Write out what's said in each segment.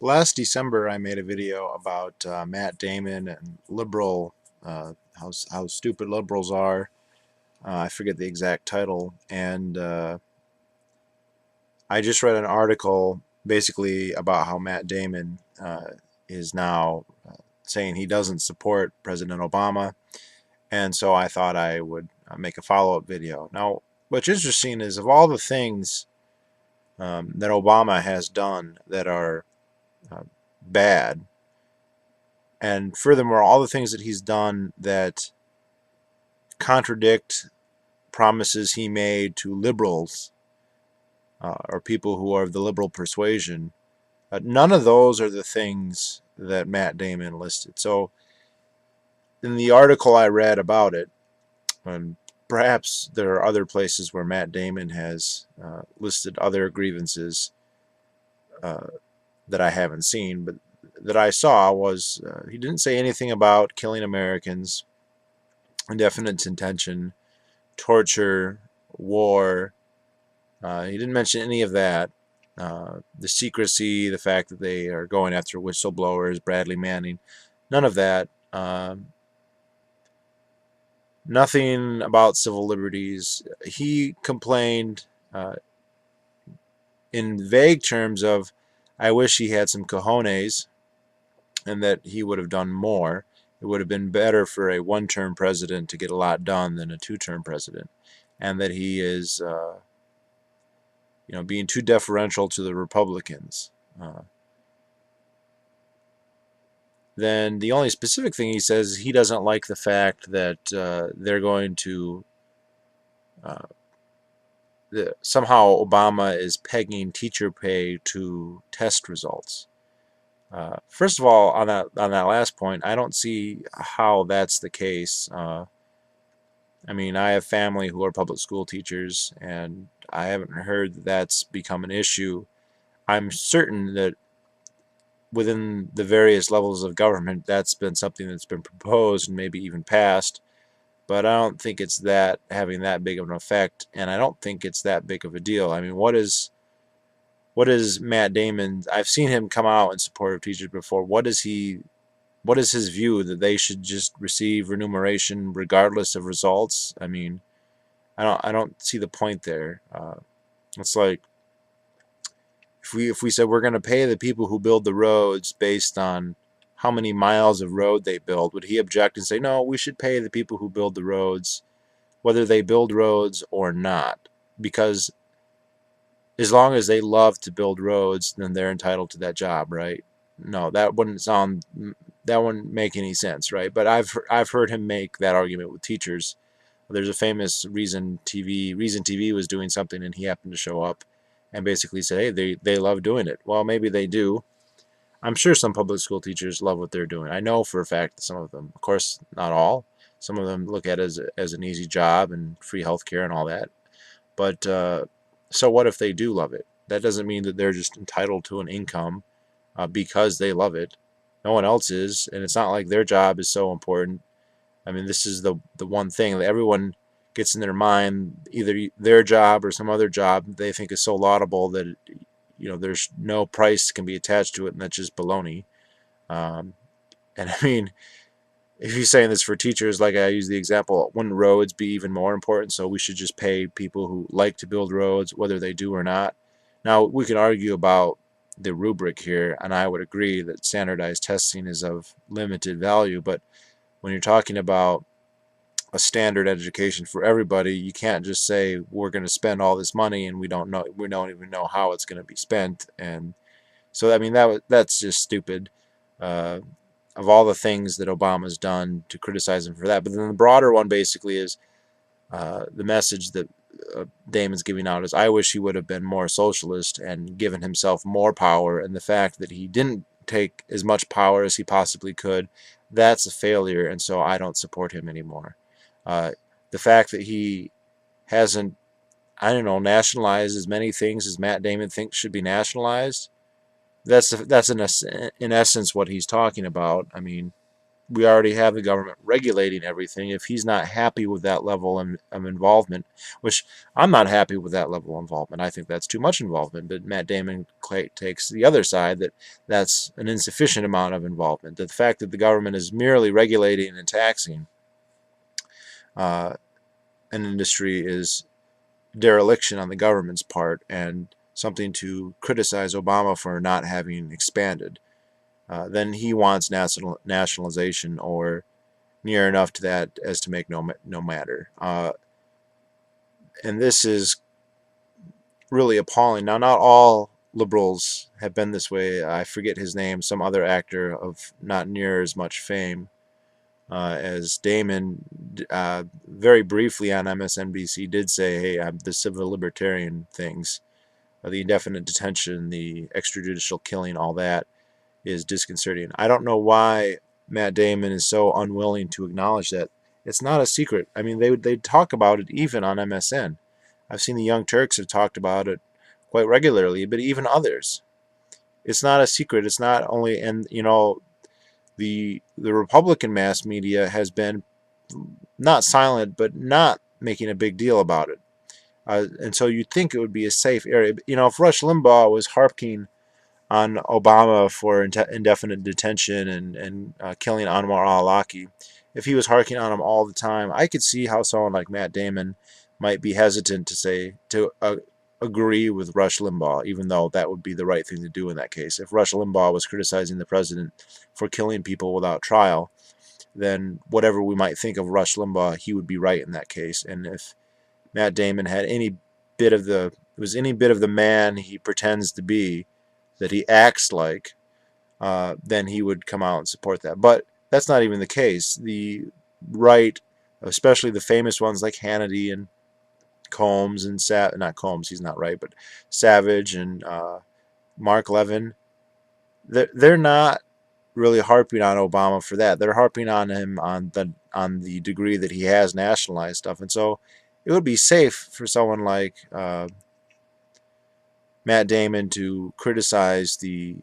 Last December, I made a video about Matt Damon and liberal, how stupid liberals are. I forget the exact title, and I just read an article basically about how Matt Damon is now saying he doesn't support President Obama, and so I thought I would make a follow-up video. Now, what's interesting is of all the things that Obama has done that are uh, bad. And furthermore, all the things that he's done that contradict promises he made to liberals or people who are of the liberal persuasion, none of those are the things that Matt Damon listed. So, in the article I read about it, and perhaps there are other places where Matt Damon has listed other grievances uh, that I haven't seen, but that I saw was he didn't say anything about killing Americans, indefinite detention, torture, war. He didn't mention any of that. The secrecy, the fact that they are going after whistleblowers, Bradley Manning, none of that. Nothing about civil liberties. He complained in vague terms of, I wish he had some cojones and that he would have done more. It would have been better for a one-term president to get a lot done than a two-term president, and that he is being too deferential to the Republicans. Then the only specific thing he says is he doesn't like the fact that they're going to uh, somehow Obama is pegging teacher pay to test results. First of all, on that last point, I don't see how that's the case. I mean, I have family who are public school teachers, and I haven't heard that that's become an issue. I'm certain that within the various levels of government, that's been something that's been proposed and maybe even passed, but I don't think it's that having that big of an effect, and I don't think it's that big of a deal. I mean, what is Matt Damon? I've seen him come out in support of teachers before. What is his view that they should just receive remuneration regardless of results? I mean, I don't see the point there. It's like if we said we're going to pay the people who build the roads based on how many miles of road they build, would he object and say, no, we should pay the people who build the roads whether they build roads or not? Because as long as they love to build roads, then they're entitled to that job, right? No, that wouldn't make any sense, right? But I've heard him make that argument with teachers. There's a famous Reason TV was doing something, and he happened to show up and basically said, hey, they love doing it. Well, maybe they do. I'm sure some public school teachers love what they're doing. I know for a fact that some of them, of course, not all, some of them look at it as an easy job and free health care and all that. But so what if they do love it? That doesn't mean that they're just entitled to an income because they love it. No one else is, and it's not like their job is so important. I mean, this is the one thing that everyone gets in their mind, either their job or some other job they think is so laudable that there's no price can be attached to it, and that's just baloney. Um, and I mean, if you're saying this for teachers, like I use the example, wouldn't roads be even more important? So we should just pay people who like to build roads, whether they do or not. Now, we can argue about the rubric here, and I would agree that standardized testing is of limited value, but when you're talking about a standard education for everybody, you can't just say we're going to spend all this money and we don't even know how it's going to be spent. And so I mean that's just stupid. Uh, of all the things that Obama's done, to criticize him for that, but then the broader one basically is the message that Damon's giving out is, I wish he would have been more socialist and given himself more power, and the fact that he didn't take as much power as he possibly could, that's a failure, and so I don't support him anymore. Uh, the fact that he hasn't, I don't know, nationalized as many things as Matt Damon thinks should be nationalized, that's in essence what he's talking about. I mean, we already have the government regulating everything. If he's not happy with that level of involvement, which I'm not happy with that level of involvement, I think that's too much involvement, but Matt Damon takes the other side, that that's an insufficient amount of involvement. That the fact that the government is merely regulating and taxing uh, an industry is dereliction on the government's part, and something to criticize Obama for not having expanded. Then he wants nationalization, or near enough to that as to make no matter. And this is really appalling. Now, not all liberals have been this way. I forget his name, some other actor of not near as much fame as Damon, very briefly on MSNBC did say, hey, the civil libertarian things, the indefinite detention, the extrajudicial killing, all that is disconcerting. I don't know why Matt Damon is so unwilling to acknowledge that. It's not a secret. I mean, they talk about it even on MSN. I've seen the Young Turks have talked about it quite regularly, but even others. It's not a secret. It's not only, and you know, the Republican mass media has been not silent, but not making a big deal about it. And so you'd think it would be a safe area. You know, if Rush Limbaugh was harping on Obama for indefinite detention and killing Anwar al-Awlaki, if he was harking on him all the time, I could see how someone like Matt Damon might be hesitant to agree with Rush Limbaugh, even though that would be the right thing to do in that case. If Rush Limbaugh was criticizing the president for killing people without trial, then whatever we might think of Rush Limbaugh, he would be right in that case. And if Matt Damon had any bit of the man he pretends to be, that he acts like, then he would come out and support that. But that's not even the case. The right, especially the famous ones like Hannity and Combs and not Combs, he's not right, but Savage and Mark Levin, they're not really harping on Obama for that. They're harping on him on the degree that he has nationalized stuff. And so it would be safe for someone like Matt Damon to criticize the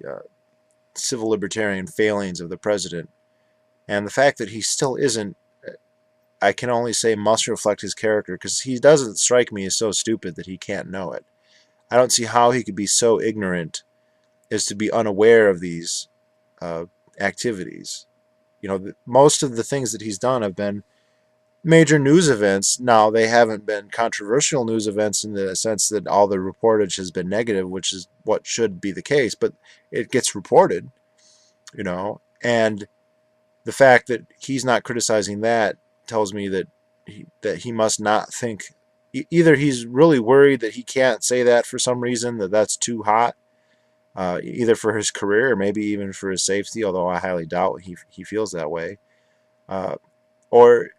civil libertarian failings of the president. And the fact that he still isn't, I can only say must reflect his character, because he doesn't strike me as so stupid that he can't know it. I don't see how he could be so ignorant as to be unaware of these activities. You know, most of the things that he's done have been major news events. Now, they haven't been controversial news events in the sense that all the reportage has been negative, which is what should be the case, but it gets reported, you know, and the fact that he's not criticizing that tells me that he must not think, either he's really worried that he can't say that for some reason, that that's too hot, either for his career or maybe even for his safety, although I highly doubt he feels that way, or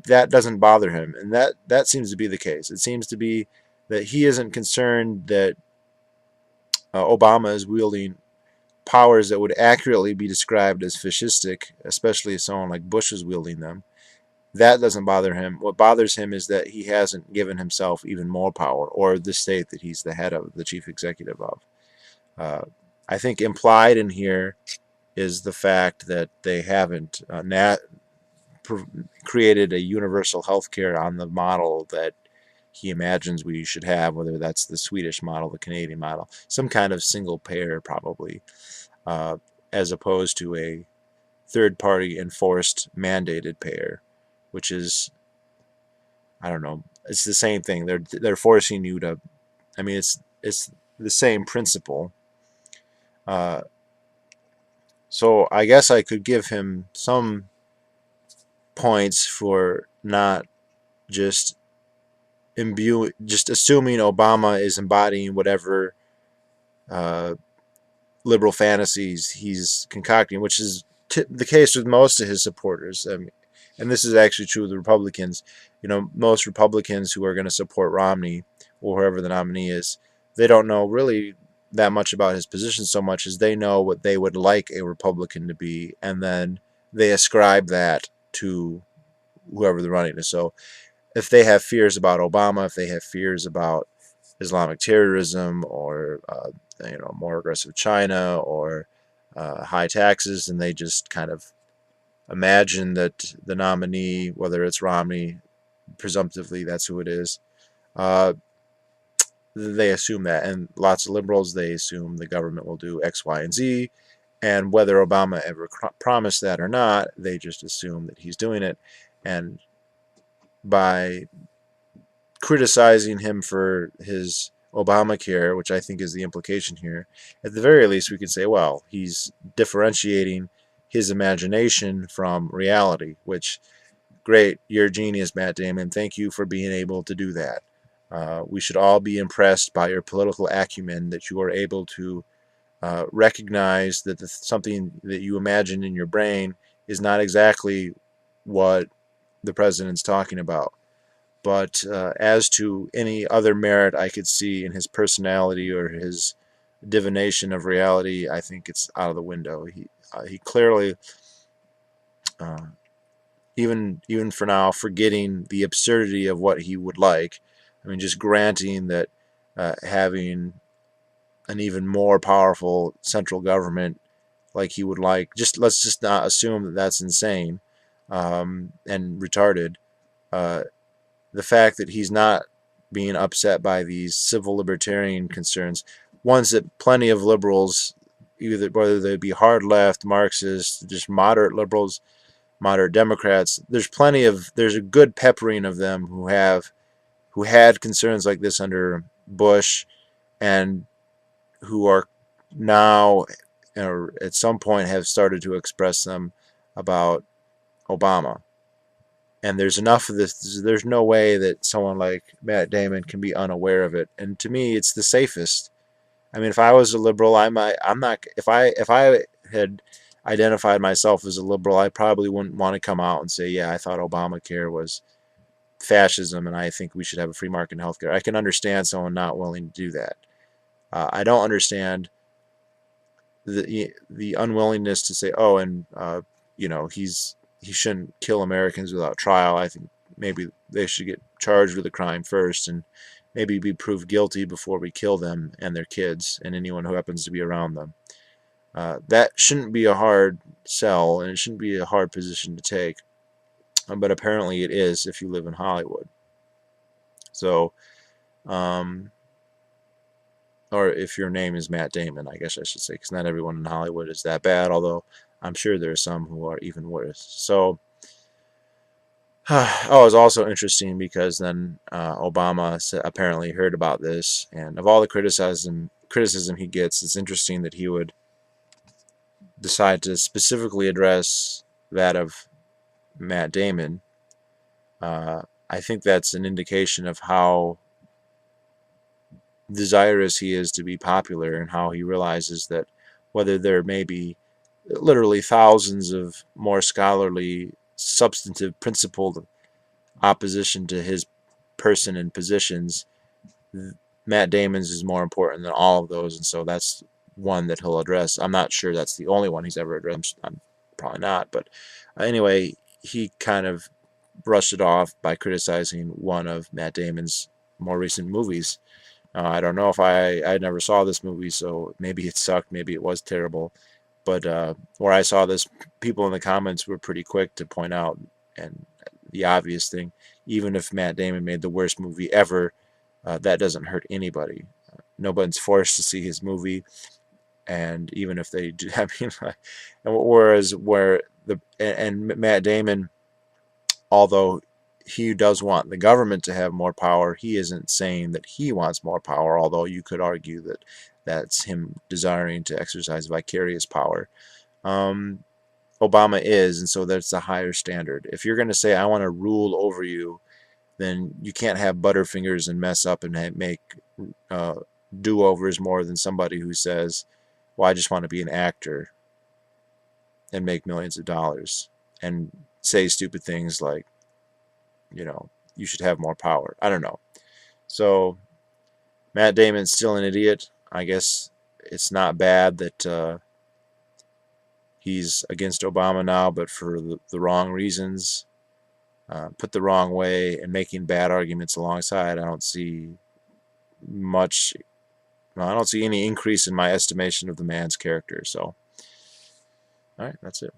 that doesn't bother him, and that seems to be the case. It seems to be that he isn't concerned that Obama is wielding powers that would accurately be described as fascistic, especially if someone like Bush is wielding them. That doesn't bother him. What bothers him is that he hasn't given himself even more power, or the state that he's the head of, the chief executive of. I think implied in here is the fact that they haven't created a universal health care on the model that he imagines we should have, whether that's the Swedish model, the Canadian model, some kind of single payer probably, as opposed to a third-party enforced mandated payer, which is, I don't know, it's the same thing. They're forcing you to, I mean, it's the same principle. So I guess I could give him some points for not just assuming Obama is embodying whatever liberal fantasies he's concocting, which is the case with most of his supporters. And this is actually true of the Republicans. You know, most Republicans who are going to support Romney or whoever the nominee is, they don't know really that much about his position so much as they know what they would like a Republican to be, and then they ascribe that to whoever the running is. So if they have fears about Obama, if they have fears about Islamic terrorism, or more aggressive China, or high taxes, and they just kind of imagine that the nominee, whether it's Romney, presumptively that's who it is, uh, they assume that. And lots of liberals, they assume the government will do X, Y, and Z. And whether Obama ever promised that or not, they just assume that he's doing it. And by criticizing him for his Obamacare, which I think is the implication here, at the very least we could say, well, he's differentiating his imagination from reality, which, great, you're a genius, Matt Damon. Thank you for being able to do that. We should all be impressed by your political acumen, that you are able to recognize that something that you imagine in your brain is not exactly what the president's talking about. But as to any other merit I could see in his personality or his divination of reality, I think it's out of the window. He clearly, uh, even for now, forgetting the absurdity of what he would like. I mean, just granting that having an even more powerful central government like he would like, just let's just not assume that that's insane and retarded. Uh, the fact that he's not being upset by these civil libertarian concerns, ones that plenty of liberals, either whether they be hard left, Marxist, just moderate liberals, moderate Democrats, there's a good peppering of them who had concerns like this under Bush, and who are now, or at some point have started to express them about Obama. And there's enough of this. There's no way that someone like Matt Damon can be unaware of it. And to me, it's the safest. I mean, if I was a liberal, I'm not. If I had identified myself as a liberal, I probably wouldn't want to come out and say, yeah, I thought Obamacare was fascism, and I think we should have a free market in healthcare. I can understand someone not willing to do that. I don't understand the unwillingness to say, oh, and he shouldn't kill Americans without trial. I think maybe they should get charged with a crime first, and maybe be proved guilty before we kill them and their kids and anyone who happens to be around them. That shouldn't be a hard sell, and it shouldn't be a hard position to take. But apparently it is if you live in Hollywood. So, um, or if your name is Matt Damon, I guess I should say, because not everyone in Hollywood is that bad, although I'm sure there are some who are even worse. So, oh, it's also interesting because then Obama apparently heard about this, and of all the criticism he gets, it's interesting that he would decide to specifically address that of Matt Damon. I think that's an indication of how desirous he is to be popular, and how he realizes that whether there may be literally thousands of more scholarly, substantive, principled opposition to his person and positions, Matt Damon's is more important than all of those, and so that's one that he'll address. I'm not sure that's the only one he's ever addressed. I'm probably not, but anyway, he kind of brushed it off by criticizing one of Matt Damon's more recent movies. I don't know if I never saw this movie, so maybe it sucked, maybe it was terrible. But where I saw this, people in the comments were pretty quick to point out, and the obvious thing, even if Matt Damon made the worst movie ever, that doesn't hurt anybody. Nobody's forced to see his movie, and even if they do, I mean, whereas where and Matt Damon, although he does want the government to have more power, he isn't saying that he wants more power, although you could argue that that's him desiring to exercise vicarious power. Um, Obama is, and so that's a higher standard. If you're going to say, I want to rule over you, then you can't have butterfingers and mess up and make uh, do-overs more than somebody who says, well, I just want to be an actor and make millions of dollars and say stupid things like, you should have more power. I don't know. So Matt Damon's still an idiot. I guess it's not bad that he's against Obama now, but for the wrong reasons, put the wrong way, and making bad arguments alongside. I don't see much. No, I don't see any increase in my estimation of the man's character. So, all right, that's it.